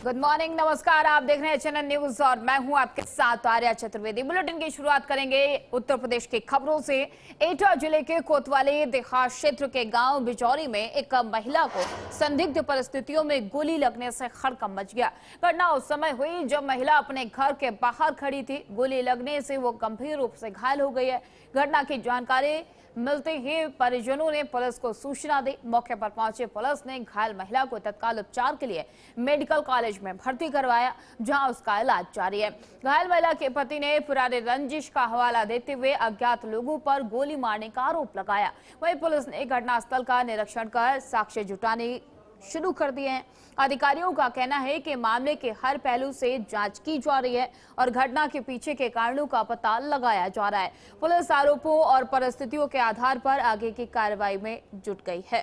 Good morning, नमस्कार। आप देख रहे हैं चैनल न्यूज और मैं हूं आपके साथ आर्या चतुर्वेदी। बुलेटिन की शुरुआत करेंगे उत्तर प्रदेश की खबरों से। एटा जिले के कोतवाली देहात क्षेत्र के गांव बिजौरी में एक महिला को संदिग्ध परिस्थितियों में गोली लगने से हड़कंप मच गया। घटना उस समय हुई जब महिला अपने घर के बाहर खड़ी थी। गोली लगने से वो गंभीर रूप से घायल हो गई है। घटना की जानकारी मिलते ही परिजनों ने पुलिस को सूचना दी। मौके पर पहुंचे पुलिस ने घायल महिला को तत्काल उपचार के लिए मेडिकल कॉलेज में भर्ती करवाया, जहां उसका इलाज जारी है। घायल महिला के पति ने पुराने रंजिश का हवाला देते हुए अज्ञात लोगों पर गोली मारने का आरोप लगाया। वहीं पुलिस ने घटनास्थल का निरीक्षण कर साक्ष्य जुटाने शुरू कर दिए हैं। अधिकारियों का कहना है कि मामले के हर पहलू से जांच की जा रही है और घटना के पीछे के कारणों का पता लगाया जा रहा है। पुलिस आरोपों और परिस्थितियों के आधार पर आगे की कार्रवाई में जुट गई है।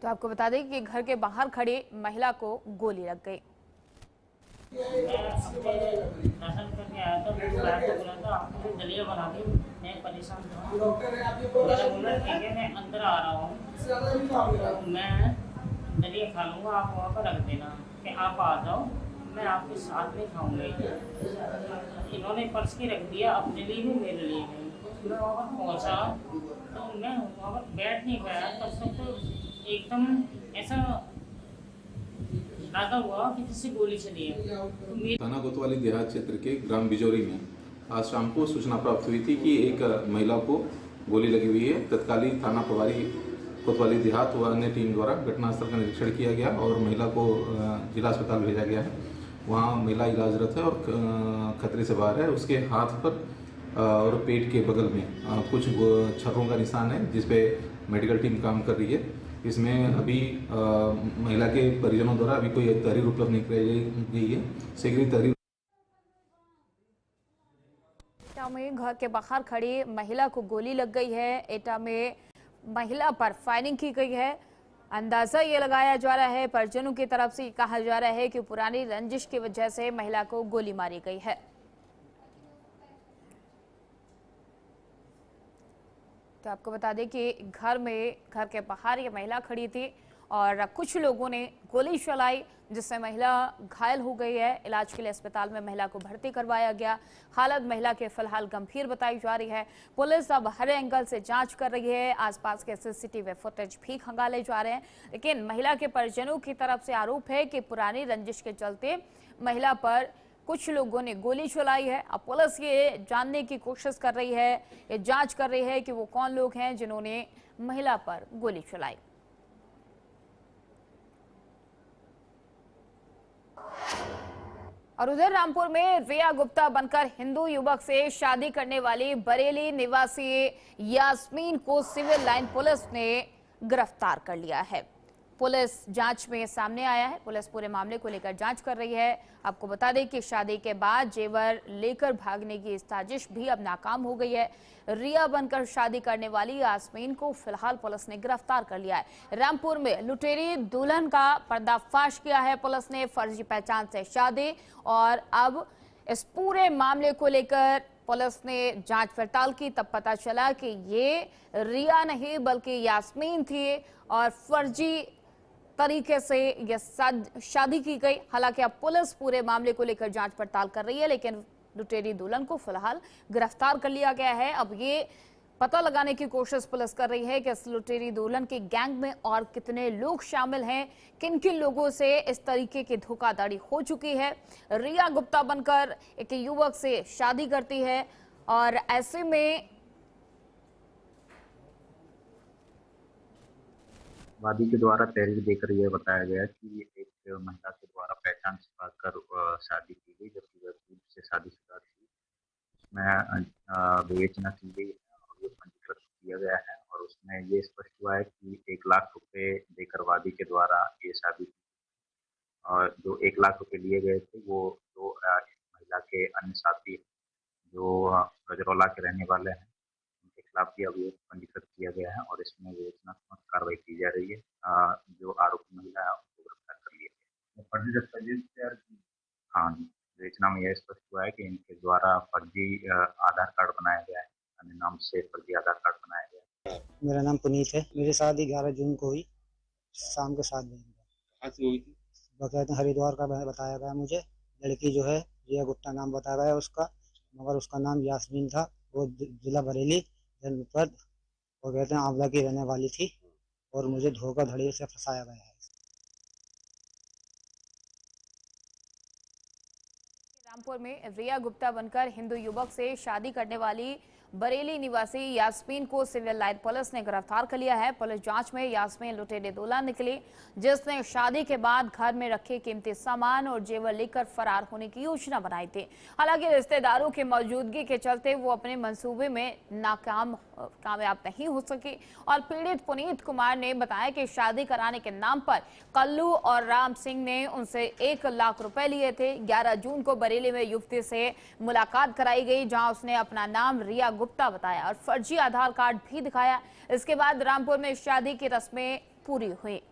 तो आपको बता दें कि घर के बाहर खड़ी महिला को गोली लग गई। दर्शन करके आया था, बोला था आपको दलिया बना दी। मैं परेशान था, बोला ठीक है मैं अंदर आ रहा हूँ, मैं दलिया खा लूँगा, आप वहाँ पर रख देना कि आप आ जाओ, मैं आपके साथ में खाऊंगा। इन्होंने पर्स की रख दिया अपने लिए भी मेरे लिए भी। मैं वहाँ पर पहुँचा तो मैं वहाँ पर बैठ नहीं पाया। तब तक तो एकदम ऐसा लगा हुआ कि किसी गोली चली है। थाना कोतवाली देहात क्षेत्र के ग्राम बिजौरी में आज शाम को सूचना प्राप्त हुई थी कि एक महिला को गोली लगी हुई है। तत्कालीन थाना प्रभारी कोतवाली देहात व अन्य टीम द्वारा घटनास्थल का निरीक्षण किया गया और महिला को जिला अस्पताल भेजा गया है। वहाँ महिला इलाजरत है और खतरे से बाहर है। उसके हाथ पर और पेट के बगल में कुछ छर्रों का निशान है, जिसपे मेडिकल टीम काम कर रही है। इसमें अभी महिला के परिजनों द्वारा अभी कोई तहरीर उपलब्ध नहीं कराई गई है। शीघ्र तहरीर एटा में घर के बाहर खड़ी महिला को गोली लग गई है। एटा में महिला पर फायरिंग की गई है। अंदाजा ये लगाया जा रहा है, परिजनों की तरफ से कहा जा रहा है कि पुरानी रंजिश की वजह से महिला को गोली मारी गई है। तो आपको बता दें कि घर के बाहर ये महिला खड़ी थी और कुछ लोगों ने गोली चलाई, जिससे महिला घायल हो गई है। इलाज के लिए अस्पताल में महिला को भर्ती करवाया गया। हालत महिला के फिलहाल गंभीर बताई जा रही है। पुलिस अब हर एंगल से जांच कर रही है। आसपास के सीसीटीवी फुटेज भी खंगाले जा रहे हैं, लेकिन महिला के परिजनों की तरफ से आरोप है कि पुरानी रंजिश के चलते महिला पर कुछ लोगों ने गोली चलाई है। अब पुलिस ये जानने की कोशिश कर रही है, ये जांच कर रही है कि वो कौन लोग हैं जिन्होंने महिला पर गोली चलाई। और उधर रामपुर में रिया गुप्ता बनकर हिंदू युवक से शादी करने वाली बरेली निवासी यास्मीन को सिविल लाइन पुलिस ने गिरफ्तार कर लिया है। पुलिस जांच में सामने आया है। पुलिस पूरे मामले को लेकर जांच कर रही है। आपको बता दें कि शादी के बाद जेवर लेकर भागने की साजिश भी अब नाकाम हो गई है। रिया बनकर शादी करने वाली यास्मीन को फिलहाल पुलिस ने गिरफ्तार कर लिया है। रामपुर में लुटेरी दुल्हन का पर्दाफाश किया है पुलिस ने। फर्जी पहचान से शादी, और अब इस पूरे मामले को लेकर पुलिस ने जांच पड़ताल की, तब पता चला कि ये रिया नहीं बल्कि यास्मीन थी और फर्जी तरीके से यह शादी की गई। हालांकि अब पुलिस पूरे मामले को लेकर जांच पड़ताल कर रही है, लेकिन लुटेरी दुल्हन को फिलहाल गिरफ्तार कर लिया गया है। अब ये पता लगाने की कोशिश पुलिस कर रही है कि इस लुटेरी दुल्हन के गैंग में और कितने लोग शामिल हैं, किन किन लोगों से इस तरीके की धोखाधड़ी हो चुकी है। रिया गुप्ता बनकर एक युवक से शादी करती है और ऐसे में वादी के द्वारा तहरीर देकर यह बताया गया कि एक महिला के द्वारा पहचान छिपाकर शादी की गई, जबकि वह पूर्व से शादीशुदा थी। उसमें विवेचना की गई है और ये पंजीकृत किया गया है, और उसमें ये स्पष्ट हुआ है कि 1 लाख रुपए देकर वादी के द्वारा ये शादी की, और जो 1 लाख रुपए लिए गए थे वो दो महिला के अन्य साथी जो गजरौला के रहने वाले हैं, उनके खिलाफ भी अभियोग पंजीकृत किया गया है और इसमें विवेचनात्मक कार्रवाई की जा रही है। जो आरोपी महिला है उसको गिरफ्तार कर लिया गया। फर्जी दस्तावेज तैयार की? हाँ जी, विवेचना में यह स्पष्ट हुआ है कि इनके द्वारा फर्जी आधार कार्ड बनाया गया है, अन्य नाम से फर्जी आधार कार्ड बनाया गया है। मेरा नाम पुनीत है। मेरी शादी 11 जून को हुई, शाम के 7 बजे। कहाँ से हुई थी? वो कहते हैं हरिद्वार का बताया गया मुझे। लड़की जो है रिया गुप्ता नाम बताया गया उसका, मगर उसका नाम यास्मीन था। वो जिला बरेली जनपद, वो कहते हैं आंवला की रहने वाली थी और मुझे धोखाधड़ी से फंसाया गया है। रामपुर में रिया गुप्ता बनकर हिंदू युवक से शादी करने वाली बरेली निवासी यास्मीन को सिविल लाइन पुलिस ने गिरफ्तार कर लिया है। पुलिस जांच में यास्मीन लुटेरे दूल्हा निकली, जिसने शादी के बाद घर में रखे कीमती सामान और जेवर लेकर फरार होने की योजना बनाई थी। हालांकि रिश्तेदारों की मौजूदगी के चलते वो अपने मंसूबे में कामयाब नहीं हो सके और पीड़ित पुनीत कुमार ने बताया कि शादी कराने के नाम पर कल्लू और राम सिंह ने उनसे 1 लाख रुपए लिए थे। 11 जून को बरेली में युवती से मुलाकात कराई गई, जहां उसने अपना नाम रिया गुप्ता बताया और फर्जी आधार कार्ड भी दिखाया। इसके बाद रामपुर में शादी की रस्में पूरी हुई।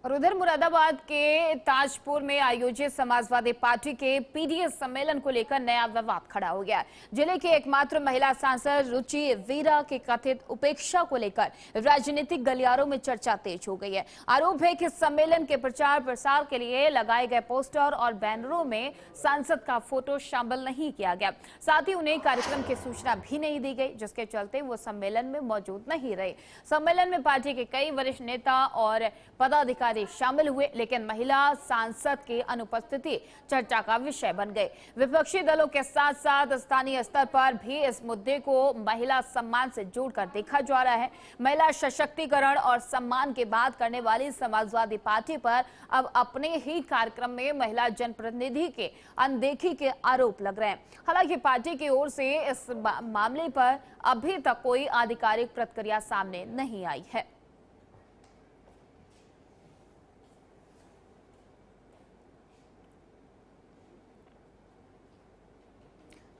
और उधर मुरादाबाद के ताजपुर में आयोजित समाजवादी पार्टी के पीडीएस सम्मेलन को लेकर नया विवाद खड़ा हो गया। जिले की एकमात्र महिला सांसद रुचि वीरा की कथित उपेक्षा को लेकर राजनीतिक गलियारों में चर्चा तेज हो गई है। आरोप है कि सम्मेलन के प्रचार प्रसार के लिए लगाए गए पोस्टर और बैनरों में सांसद का फोटो शामिल नहीं किया गया। साथ ही उन्हें कार्यक्रम की सूचना भी नहीं दी गई, जिसके चलते वो सम्मेलन में मौजूद नहीं रहे। सम्मेलन में पार्टी के कई वरिष्ठ नेता और पदाधिकारी शामिल हुए, लेकिन महिला सांसद की अनुपस्थिति चर्चा का विषय बन गई। विपक्षी दलों के साथ साथ स्थानीय स्तर पर भी इस मुद्दे को महिला सम्मान से जोड़कर देखा जा रहा है। महिला सशक्तिकरण और सम्मान की बात करने वाली समाजवादी पार्टी पर अब अपने ही कार्यक्रम में महिला जनप्रतिनिधि के अनदेखी के आरोप लग रहे हैं। हालांकि पार्टी की ओर से इस मामले पर अभी तक कोई आधिकारिक प्रतिक्रिया सामने नहीं आई है।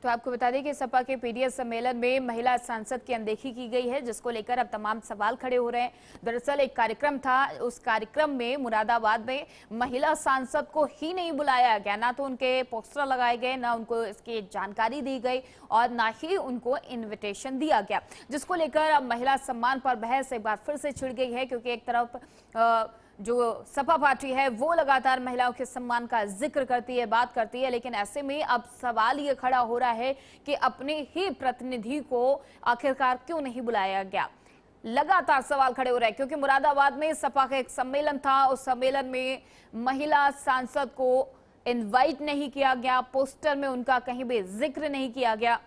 तो आपको बता दें कि सपा के पीडीएस सम्मेलन में महिला सांसद की अनदेखी की गई है, जिसको लेकर अब तमाम सवाल खड़े हो रहे हैं। दरअसल एक कार्यक्रम था, उस कार्यक्रम में मुरादाबाद में महिला सांसद को ही नहीं बुलाया गया, ना तो उनके पोस्टर लगाए गए, ना उनको इसकी जानकारी दी गई और ना ही उनको इन्विटेशन दिया गया, जिसको लेकर अब महिला सम्मान पर बहस एक बार फिर से छिड़ गई है। क्योंकि एक तरफ जो सपा पार्टी है वो लगातार महिलाओं के सम्मान का जिक्र करती है, बात करती है, लेकिन ऐसे में अब सवाल ये खड़ा हो रहा है कि अपने ही प्रतिनिधि को आखिरकार क्यों नहीं बुलाया गया। लगातार सवाल खड़े हो रहे हैं क्योंकि मुरादाबाद में सपा का एक सम्मेलन था, उस सम्मेलन में महिला सांसद को इनवाइट नहीं किया गया, पोस्टर में उनका कहीं भी जिक्र नहीं किया गया।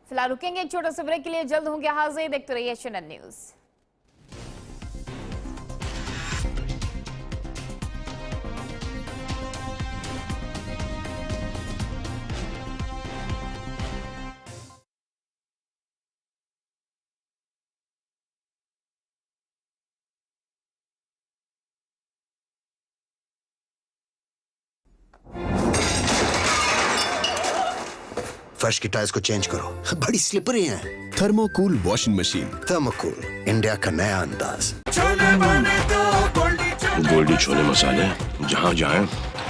फिलहाल रुकेंगे एक छोटे से ब्रेक के लिए, जल्द होंगे हाजिर। देखते रहिए CNN न्यूज। फर्श की टाइल्स को चेंज करो, बड़ी स्लिपरी हैं। थर्मोकूल वॉशिंग मशीन। थर्मोकूल, इंडिया का नया अंदाज। गोल्डी छोले मसाले, जहाँ जाए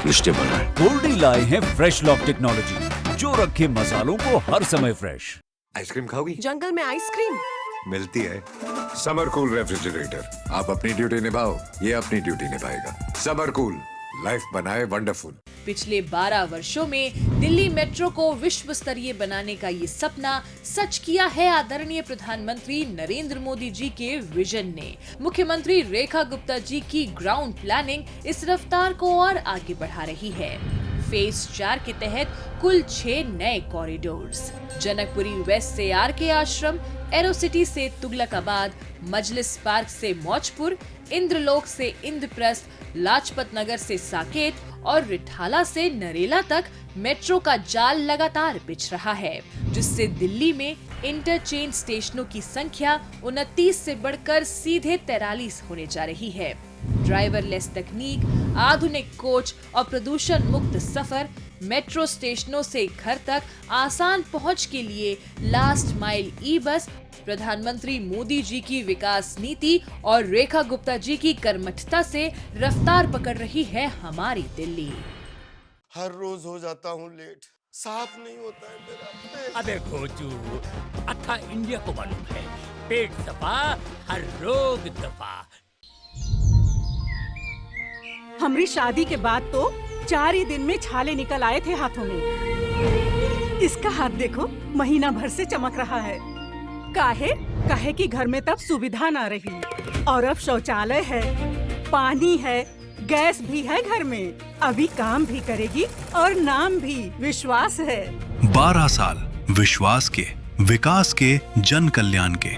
रिश्ते बनाए। गोल्डी लाए हैं फ्रेश लॉक टेक्नोलॉजी, जो रखे मसालों को हर समय फ्रेश। आइसक्रीम खाओगी? जंगल में आइसक्रीम मिलती है। समर कूल रेफ्रिजरेटर, आप अपनी ड्यूटी निभाओ, ये अपनी ड्यूटी निभाएगा। समर कूल, लाइफ बनाए वंडरफुल। पिछले 12 वर्षों में दिल्ली मेट्रो को विश्व स्तरीय बनाने का ये सपना सच किया है आदरणीय प्रधानमंत्री नरेंद्र मोदी जी के विजन ने। मुख्यमंत्री रेखा गुप्ता जी की ग्राउंड प्लानिंग इस रफ्तार को और आगे बढ़ा रही है। फेज 4 के तहत कुल 6 नए कॉरिडोर्स, जनकपुरी वेस्ट से आरके आश्रम, एरोसिटी से तुगलकाबाद, मजलिस पार्क से मौजपुर, इंद्रलोक से इंद्रप्रस्थ, लाजपत नगर से साकेत और रिठाला से नरेला तक मेट्रो का जाल लगातार बिछ रहा है, जिससे दिल्ली में इंटरचेंज स्टेशनों की संख्या 29 से बढ़कर सीधे 43 होने जा रही है। ड्राइवरलेस तकनीक, आधुनिक कोच और प्रदूषण मुक्त सफर, मेट्रो स्टेशनों से घर तक आसान पहुंच के लिए लास्ट माइल ई बस, प्रधानमंत्री मोदी जी की विकास नीति और रेखा गुप्ता जी की कर्मठता से रफ्तार पकड़ रही है हमारी दिल्ली। हर रोज हो जाता हूँ लेट, साफ नहीं होता है मेरा। अबे खोजू, अथा इंडिया को मालूम है, पेट सफा हर रोग दफा। हमारी शादी के बाद तो 4 ही दिन में छाले निकल आए थे हाथों में। इसका हाथ देखो, महीना भर से चमक रहा है। काहे कि घर में तब सुविधा ना रही, और अब शौचालय है, पानी है, गैस भी है घर में। अभी काम भी करेगी और नाम भी विश्वास है। 12 साल विश्वास के, विकास के, जन कल्याण के।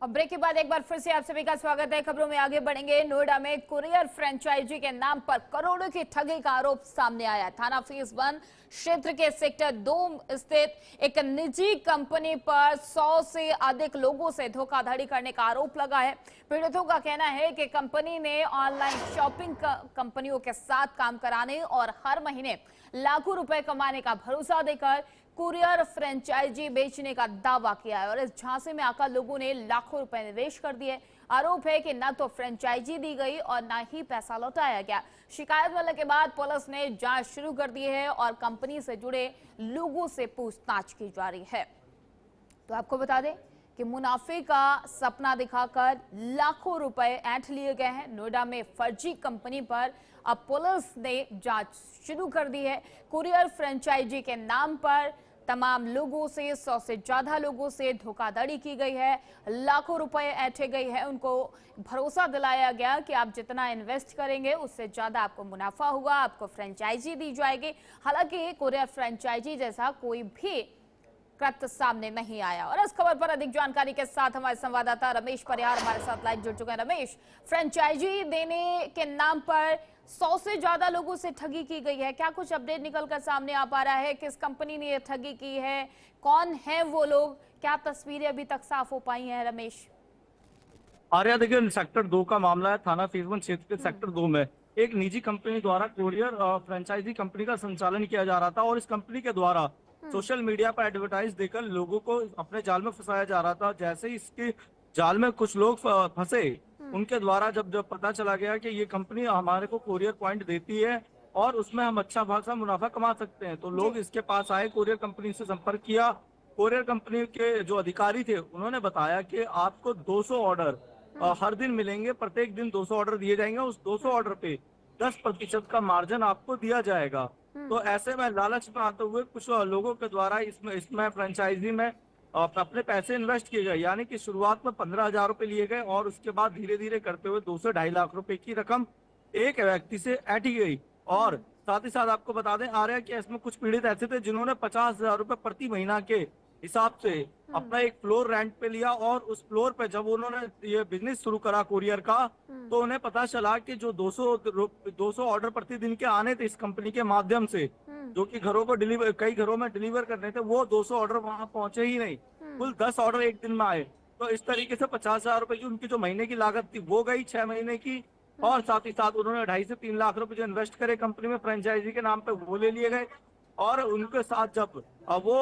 अब ब्रेक के बाद एक बार फिर से आप सभी का स्वागत है। खबरों में आगे बढ़ेंगे। नोएडा में कुरियर फ्रेंचाइजी के नाम पर करोड़ों की ठगी का आरोप सामने आया। थाना फेज 1 क्षेत्र के सेक्टर 2 स्थित एक निजी कंपनी पर 100 से अधिक लोगों से धोखाधड़ी करने का आरोप लगा है। पीड़ितों का कहना है कि कंपनी ने ऑनलाइन शॉपिंग कंपनियों के साथ काम कराने और हर महीने लाखों रुपए कमाने का भरोसा देकर कुरियर फ्रेंचाइजी बेचने का दावा किया है और इस झांसे में आकर लोगों ने लाखों रुपए निवेश कर दिए। आरोप है कि न तो फ्रेंचाइजी दी गई और न ही पैसा लौटाया गया। शिकायत मिलने के बाद पुलिस ने जांच शुरू कर दी है और कंपनी से जुड़े लोगों से पूछताछ की जा रही है। तो आपको बता दें कि मुनाफे का सपना दिखाकर लाखों रुपए ऐंठ लिए गए हैं। नोएडा में फर्जी कंपनी पर अब पुलिस ने जांच शुरू कर दी है। कुरियर फ्रेंचाइजी के नाम पर तमाम लोगों से 100 से ज्यादा लोगों से धोखाधड़ी की गई है, लाखों रुपए ऐंठे गए हैं। उनको भरोसा दिलाया गया कि आप जितना इन्वेस्ट करेंगे उससे ज्यादा आपको मुनाफा होगा, आपको फ्रेंचाइजी दी जाएगी। हालांकि कुरियर फ्रेंचाइजी जैसा कोई भी कृत्य सामने नहीं आया। और इस खबर पर अधिक जानकारी के साथ हमारे संवाददाता रमेश परिहार हमारे साथ लाइव जुड़ चुके हैं। रमेश, फ्रेंचाइजी देने के नाम पर 100 से ज्यादा लोगों से ठगी की गई है, क्या कुछ अपडेट निकलकर सामने आ पा रहा है? किस कंपनी ने ये ठगी की है, कौन है वो लोग, क्या तस्वीरें अभी तक साफ हो पाई हैं? रमेश, आर्या, देखिए सेक्टर 2 का मामला है। थाना फेज 1 क्षेत्र के सेक्टर 2 में एक निजी कंपनी द्वारा कुरियर फ्रेंचाइजी कंपनी का संचालन किया जा रहा था और इस कंपनी के द्वारा सोशल मीडिया पर एडवर्टाइज देकर लोगों को अपने जाल में फंसाया जा रहा था। जैसे ही इसके जाल में कुछ लोग फंसे, उनके द्वारा जब पता चला गया कि ये कंपनी हमारे को कुरियर पॉइंट देती है और उसमें हम अच्छा खासा मुनाफा कमा सकते हैं, तो लोग इसके पास आए, कुरियर कंपनी से संपर्क किया। कुरियर कंपनी के जो अधिकारी थे उन्होंने बताया कि आपको 200 ऑर्डर हर दिन मिलेंगे, प्रत्येक दिन 200 ऑर्डर दिए जाएंगे, उस 200 ऑर्डर पे 10% का मार्जिन आपको दिया जाएगा। तो ऐसे में लालच में आते हुए कुछ लोगों के द्वारा इसमें फ्रेंचाइजी में अपने पैसे इन्वेस्ट किए गए, यानी कि शुरुआत में 15,000 रुपए लिए गए और उसके बाद धीरे धीरे करते हुए 2 से 2.5 लाख रुपए की रकम एक व्यक्ति से ऐंठी गई। और साथ ही साथ आपको बता दें आ रहा है कि इसमें कुछ पीड़ित ऐसे थे जिन्होंने 50,000 रुपए प्रति महीना के हिसाब से अपना एक फ्लोर रेंट पे लिया और उस फ्लोर पे जब उन्होंने ये बिजनेस शुरू करा कुरियर का, तो उन्हें पता चला कि जो 200 ऑर्डर प्रतिदिन के आने थे इस कंपनी के माध्यम से, जो कि घरों को डिलीवर, कई घरों में डिलीवर करने थे, वो 200 ऑर्डर वहां पहुंचे ही नहीं, कुल 10 ऑर्डर एक दिन में आए। तो इस तरीके से 50,000 रुपए की उनकी जो महीने की लागत थी वो गई 6 महीने की, और साथ ही साथ उन्होंने 2.5 से 3 लाख रुपए जो इन्वेस्ट करे कंपनी में फ्रेंचाइजी के नाम पे वो ले लिए गए। और उनके साथ जब वो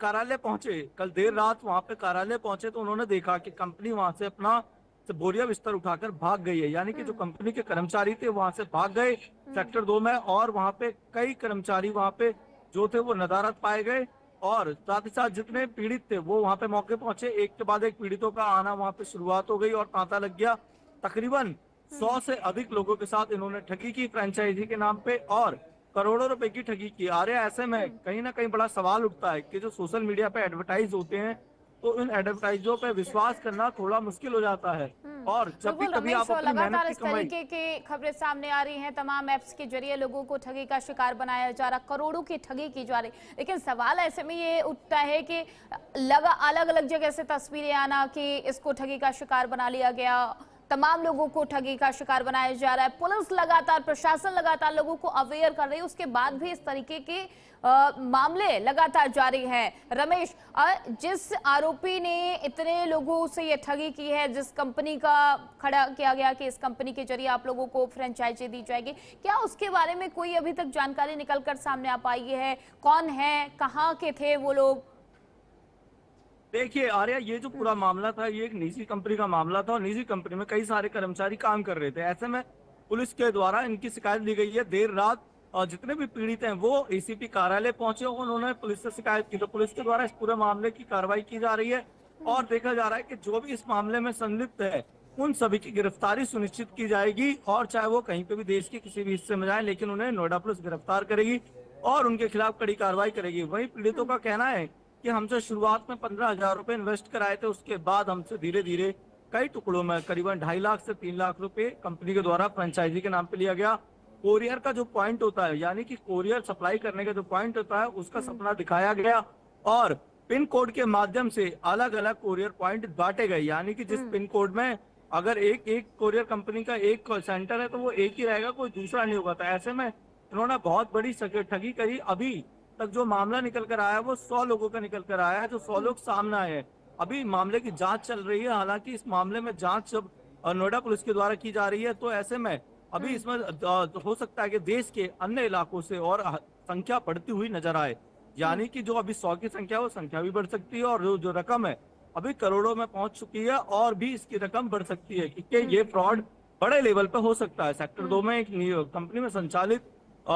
कार्यालय पहुंचे, कल देर रात वहां पे कार्यालय पहुंचे, तो उन्होंने देखा कि कंपनी वहां से अपना बोरिया बिस्तर उठाकर भाग गई है, यानी कि जो कंपनी के कर्मचारी थे वहां से भाग गए सेक्टर 2 में, और वहां पे कई कर्मचारी वहां पे जो थे वो नदारत पाए गए। और साथ ही साथ जितने पीड़ित थे वो वहां पे मौके पहुंचे, एक के बाद एक पीड़ितों का आना वहां पे शुरुआत हो गई और तांता लग गया। तकरीबन 100 से अधिक लोगों के साथ इन्होंने ठगी की फ्रेंचाइजी के नाम पे और करोड़ों रुपए की ठगी की। आ रहे ऐसे में कहीं ना कहीं बड़ा सवाल उठता है कि जो सोशल मीडिया पे एडवर्टाइज होते हैं, तो इन एडवर्टाइजों पे विश्वास करना थोड़ा मुश्किल हो जाता है। और जब भी बिल्कुल कभी रमेश, आप अपनी लगातार मेहनत की इस कमाई तरीके की खबरें सामने आ रही हैं। तमाम ऐप्स के जरिए लोगों को ठगी का शिकार बनाया जा रहा, करोड़ों की ठगी की जा रही। लेकिन सवाल ऐसे में ये उठता है कि अलग अलग जगह से तस्वीरें आना कि इसको ठगी का शिकार बना लिया गया, तमाम लोगों को ठगी का शिकार बनाया जा रहा है। पुलिस लगातार, प्रशासन लगातार लोगों को अवेयर कर रही है, उसके बाद भी इस तरीके के मामले लगातार जारी हैं। रमेश, जिस आरोपी ने इतने लोगों से ये ठगी की है, जिस कंपनी का खड़ा किया गया कि इस कंपनी के जरिए आप लोगों को फ्रेंचाइजी दी जाएगी, क्या उसके बारे में कोई अभी तक जानकारी निकलकर सामने आ पाई है? कौन है, कहाँ के थे वो लोग? देखिए आर्या, ये जो पूरा मामला था ये एक निजी कंपनी का मामला था और निजी कंपनी में कई सारे कर्मचारी काम कर रहे थे। ऐसे में पुलिस के द्वारा इनकी शिकायत ली गई है। देर रात और जितने भी पीड़ित हैं वो एसीपी कार्यालय पहुंचे और उन्होंने पुलिस से शिकायत की, तो पुलिस के द्वारा इस पूरे मामले की कार्रवाई की जा रही है और देखा जा रहा है कि जो भी इस मामले में संलिप्त है उन सभी की गिरफ्तारी सुनिश्चित की जाएगी। और चाहे वो कहीं पे भी देश के किसी भी हिस्से में जाए, लेकिन उन्हें नोएडा पुलिस गिरफ्तार करेगी और उनके खिलाफ कड़ी कार्रवाई करेगी। वहीं पीड़ितों का कहना है कि हमसे शुरुआत में 15,000 रुपए इन्वेस्ट कराए थे, उसके बाद हमसे धीरे धीरे कई टुकड़ों में करीबन 2.5 लाख से 3 लाख रुपए कंपनी के द्वारा फ्रेंचाइजी के नाम पे लिया गया। कोरियर का जो पॉइंट होता है, यानी कि कोरियर सप्लाई करने का जो पॉइंट होता है, उसका सपना दिखाया गया और पिन कोड के माध्यम से अलग अलग कोरियर पॉइंट बांटे गए। यानी कि जिस पिन कोड में अगर एक कोरियर कंपनी का एक सेंटर है तो वो एक ही रहेगा, कोई दूसरा नहीं होगा। तो ऐसे में इन्होंने बहुत बड़ी ठगी करी। अभी तक जो मामला निकल कर आया है वो 100 लोगों का निकल कर आया है, जो 100 लोग सामने आए हैं। अभी मामले की जांच चल रही है। हालांकि इस मामले में जांच जब नोएडा पुलिस के द्वारा की जा रही है, तो ऐसे में अभी इसमें हो सकता है कि देश के अन्य इलाकों से और संख्या बढ़ती हुई नजर आए। यानी कि जो अभी 100 की संख्या है वो संख्या भी बढ़ सकती है और जो रकम है अभी करोड़ों में पहुंच चुकी है और भी इसकी रकम बढ़ सकती है, क्योंकि ये फ्रॉड बड़े लेवल पे हो सकता है। सेक्टर 2 में एक कंपनी में संचालित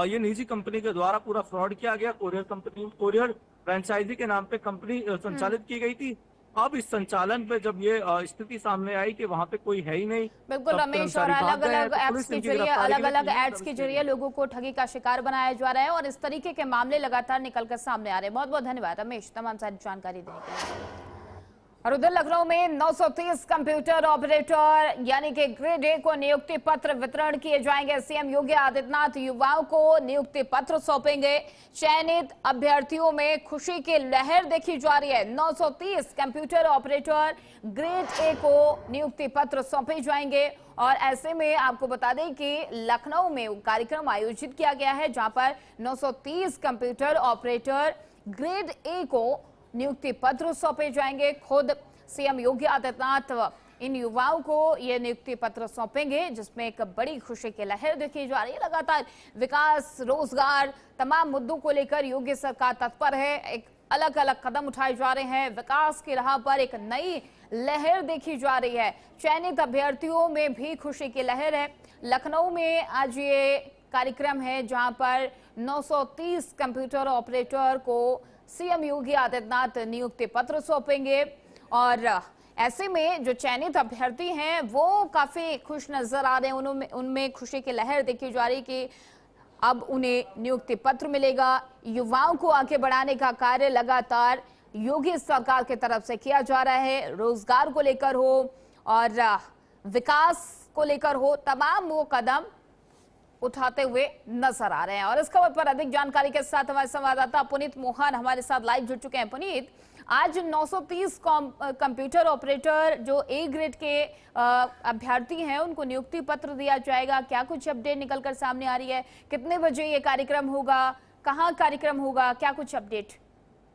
ये निजी कंपनी के द्वारा पूरा फ्रॉड किया गया। कोरियर फ्रेंचाइजी के नाम पे कंपनी संचालित की गई थी। अब इस संचालन पे जब ये स्थिति सामने आई कि वहाँ पे कोई है ही नहीं, बिल्कुल रमेश, और अलग अलग एप्स के जरिए, अलग अलग एड्स के जरिए लोगों को ठगी का शिकार बनाया जा रहा है और इस तरीके के मामले लगातार निकलकर सामने आ रहे हैं। बहुत बहुत धन्यवाद रमेश तमाम सारी जानकारी देने के लिए। और उधर लखनऊ में 930 कंप्यूटर ऑपरेटर यानी कि ग्रेड ए को नियुक्ति पत्र वितरण किए जाएंगे। सीएम योगी आदित्यनाथ युवाओं को नियुक्ति पत्र सौंपेंगे। चयनित अभ्यर्थियों में खुशी की लहर देखी जा रही है। 930 कंप्यूटर ऑपरेटर ग्रेड ए को नियुक्ति पत्र सौंपे जाएंगे और ऐसे में आपको बता दें कि लखनऊ में कार्यक्रम आयोजित किया गया है जहां पर 930 कंप्यूटर ऑपरेटर ग्रेड ए को नियुक्ति पत्र सौंपे जाएंगे। खुद सीएम योगी आदित्यनाथ इन युवाओं को ये नियुक्ति पत्र सौंपेंगे, जिसमें एक बड़ी खुशी की लहर देखी जा रही है। लगातार विकास, रोजगार, तमाम मुद्दों को लेकर योगी सरकार तत्पर है। एक अलग अलग कदम उठाए जा रहे हैं। विकास की राह पर एक नई लहर देखी जा रही है। चयनित अभ्यर्थियों में भी खुशी की लहर है। लखनऊ में आज ये कार्यक्रम है जहां पर 930 कंप्यूटर ऑपरेटर को सीएम योगी आदित्यनाथ नियुक्ति पत्र सौंपेंगे और ऐसे में जो चयनित अभ्यर्थी हैं वो काफी खुश नजर आ रहे हैं। उनमें खुशी की लहर देखी जा रही कि अब उन्हें नियुक्ति पत्र मिलेगा। युवाओं को आगे बढ़ाने का कार्य लगातार योगी सरकार की तरफ से किया जा रहा है। रोजगार को लेकर हो और विकास को लेकर हो, तमाम वो कदम उठाते हुए नजर आ रहे हैं। और इस खबर पर अधिक जानकारी के साथ हमारे संवाददाता पुनीत मोहन हमारे साथ लाइव जुड़ चुके हैं। पुनीत, आज 930 कंप्यूटर ऑपरेटर जो ए ग्रेड के अभ्यर्थी हैं उनको नियुक्ति पत्र दिया जाएगा। क्या कुछ अपडेट निकलकर सामने आ रही है? कितने बजे ये कार्यक्रम होगा? कहाँ कार्यक्रम होगा? क्या कुछ अपडेट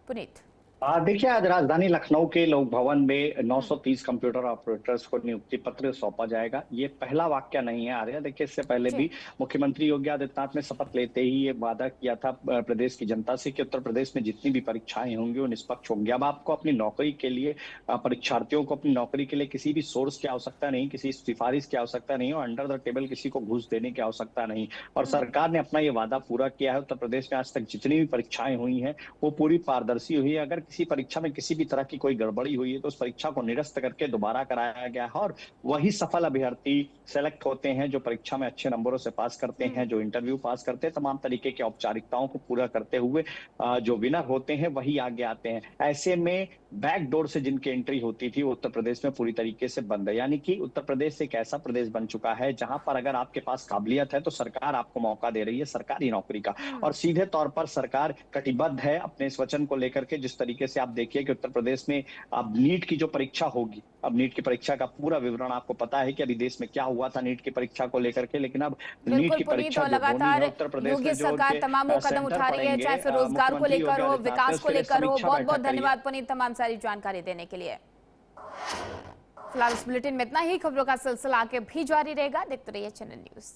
पुनीत? देखिए, आज राजधानी लखनऊ के लोक भवन में 930 कंप्यूटर ऑपरेटर्स को नियुक्ति पत्र सौंपा जाएगा। ये पहला वाक्य नहीं है आर्या। देखिए, इससे पहले भी मुख्यमंत्री योगी आदित्यनाथ ने शपथ लेते ही ये वादा किया था प्रदेश की जनता से कि उत्तर प्रदेश में जितनी भी परीक्षाएं होंगी वो निष्पक्ष होंगी। अब आपको अपनी नौकरी के लिए, परीक्षार्थियों को अपनी नौकरी के लिए किसी भी सोर्स की आवश्यकता नहीं, किसी सिफारिश की आवश्यकता नहीं और अंडर द टेबल किसी को घूस देने की आवश्यकता नहीं। और सरकार ने अपना ये वादा पूरा किया है। उत्तर प्रदेश में आज तक जितनी भी परीक्षाएं हुई हैं वो पूरी पारदर्शी हुई है। अगर किसी परीक्षा में किसी भी तरह की कोई गड़बड़ी हुई है तो उस परीक्षा को निरस्त करके दोबारा कराया गया है और वही सफल अभ्यर्थी सेलेक्ट होते हैं जो परीक्षा में अच्छे नंबरों से पास करते हैं, जो इंटरव्यू पास करते हैं, तमाम तरीके की औपचारिकताओं को पूरा करते हुए जो विनर होते हैं वही आगे आते हैं। ऐसे में बैक डोर से जिनकी एंट्री होती थी वो उत्तर प्रदेश में पूरी तरीके से बंद है। यानी कि उत्तर प्रदेश एक ऐसा प्रदेश बन चुका है जहां पर अगर आपके पास काबिलियत है तो सरकार आपको मौका दे रही है सरकारी नौकरी का, और सीधे तौर पर सरकार कटिबद्ध है अपने इस वचन को लेकर के। जिस तरीके से आप देखिए कि उत्तर प्रदेश में अब नीट की जो परीक्षा होगी, अब नीट की परीक्षा का पूरा विवरण आपको पता है कि अभी देश में क्या हुआ था नीट की परीक्षा को लेकर के, लेकिन अब नीट की परीक्षा लगातार उत्तर प्रदेश योगी सरकार तमाम कदम उठा रही है, चाहे फिर रोजगार को लेकर हो, विकास को लेकर हो। बहुत बहुत धन्यवाद पुनीत तमाम सारी जानकारी देने के लिए। फिलहाल इस बुलेटिन में इतना ही। खबरों का सिलसिला आगे भी जारी रहेगा, देखते रहिए चैनल न्यूज।